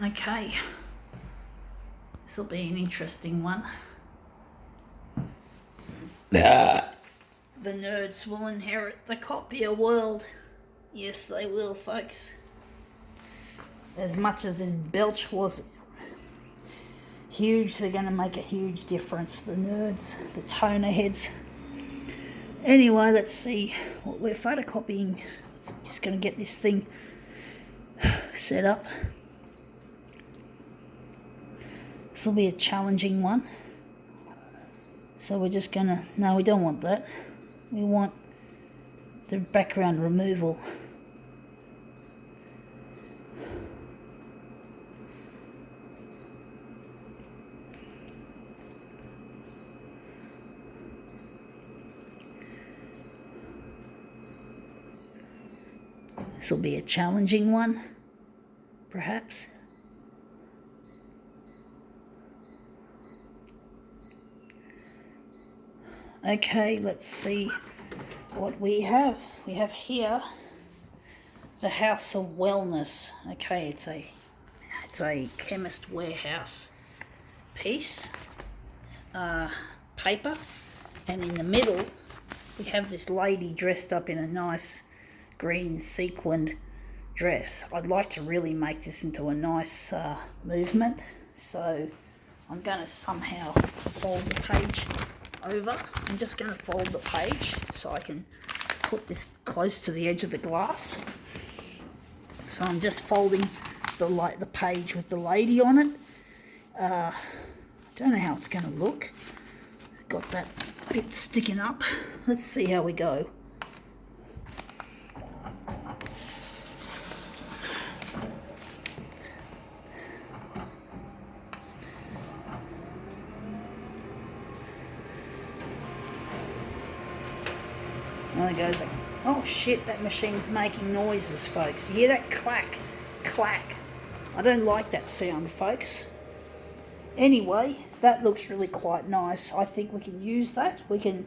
Okay, this will be an interesting one. The nerds will inherit the copier world. Yes, they will, folks. As much as this belch was huge, they're going to make a huge difference, the nerds, the toner heads. Anyway, let's see what we're photocopying. Just going to get this thing set up. This will be a challenging one. So we're just going to... No, we don't want that. We want the background removal. This will be a challenging one, perhaps. Okay, let's see what we have. We have here the House of Wellness. Okay, it's a Chemist warehouse piece, paper, and in the middle we have this lady dressed up in a nice green sequined dress. I'd like to really make this into a nice movement, so I'm going to somehow fold the page over. I'm just going to fold the page so I can put this close to the edge of the glass. So I'm just folding the page with the lady on it. I don't know how it's going to look. Got that bit sticking up. Let's see how we go. There goes. Oh shit, that machine's making noises, folks. You hear that clack, clack? I don't like that sound, folks. Anyway, that looks really quite nice. I think we can use that. We can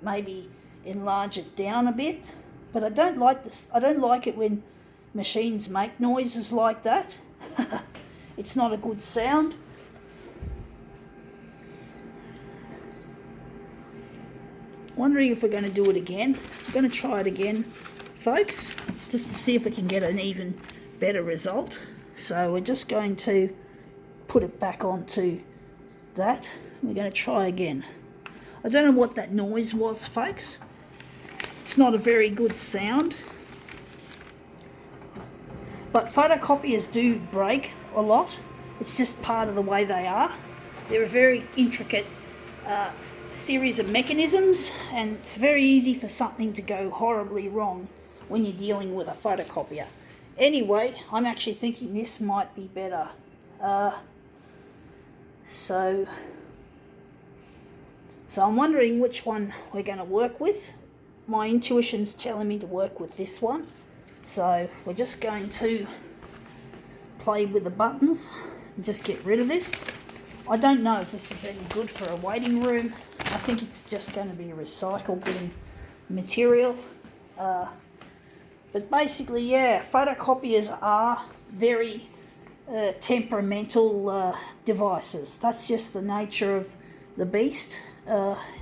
maybe enlarge it down a bit. But I don't like this. I don't like it when machines make noises like that. It's not a good sound. Wondering if we're going to do it again. I'm going to try it again, folks, just to see if we can get an even better result. So we're just going to put it back onto that. We're going to try again. I don't know what that noise was, folks. It's not a very good sound. But photocopiers do break a lot. It's just part of the way they are. They're a very intricate series of mechanisms, and it's very easy for something to go horribly wrong when you're dealing with a photocopier. Anyway, I'm actually thinking this might be better. So I'm wondering which one we're going to work with. My intuition's telling me to work with this one. So we're just going to play with the buttons and just get rid of this. I don't know if this is any good for a waiting room. I think it's just going to be a recycled bin material. But basically, yeah, photocopiers are very temperamental devices. That's just the nature of the beast.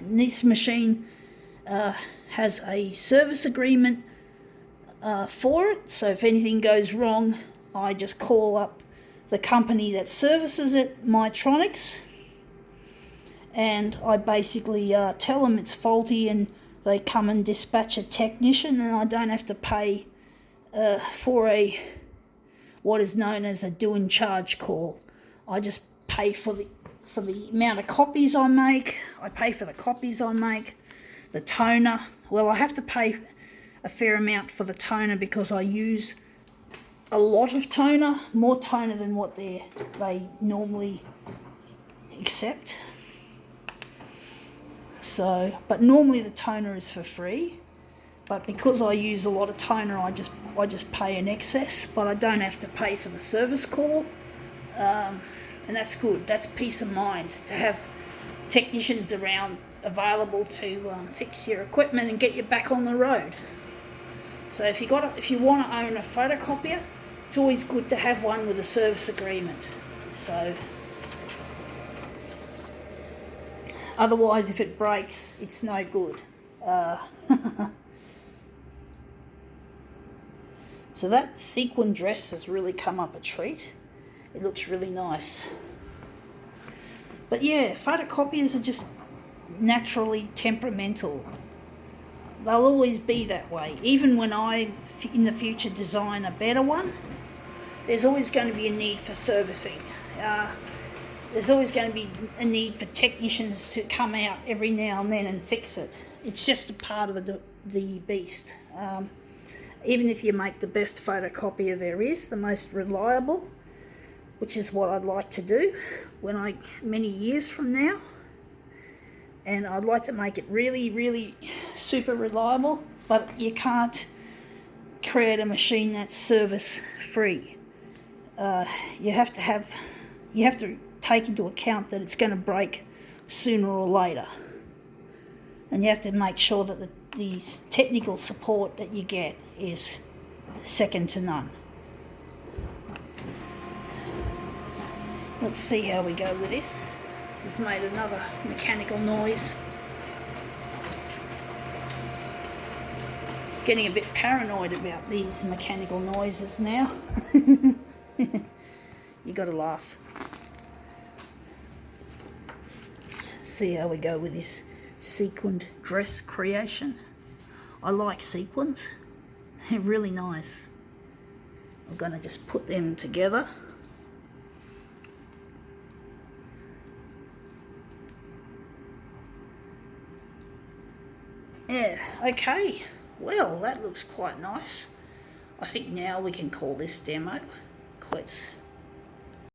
This machine has a service agreement for it, so if anything goes wrong, I just call up the company that services it, Mytronics, and I basically tell them it's faulty, and they come and dispatch a technician, and I don't have to pay for what is known as a due charge call. I just pay for the amount of copies I make. I pay for the copies I make. The toner, well, I have to pay a fair amount for the toner because I use a lot of toner, more toner than what they normally accept. So, but normally the toner is for free, but because I use a lot of toner, I just pay an excess, but I don't have to pay for the service call, and that's good. That's peace of mind to have technicians around available to fix your equipment and get you back on the road. So if you want to own a photocopier, it's always good to have one with a service agreement. So otherwise, if it breaks, it's no good. So that sequin dress has really come up a treat. It looks really nice. But yeah, photocopiers are just naturally temperamental. They'll always be that way. Even when I, in the future, design a better one, there's always going to be a need for servicing. There's always going to be a need for technicians to come out every now and then and fix it. It's just a part of the beast. Even if you make the best photocopier there is, the most reliable, which is what I'd like to do many years from now. And I'd like to make it really, really super reliable, but you can't create a machine that's service free. You have to take into account that it's going to break sooner or later. And you have to make sure that the technical support that you get is second to none. Let's see how we go with this. It's made another mechanical noise. Getting a bit paranoid about these mechanical noises now. You gotta laugh. See how we go with this sequined dress creation. I like sequins. They're really nice. I'm gonna just put them together. Yeah, okay. Well, that looks quite nice. I think now we can call this demo. Let's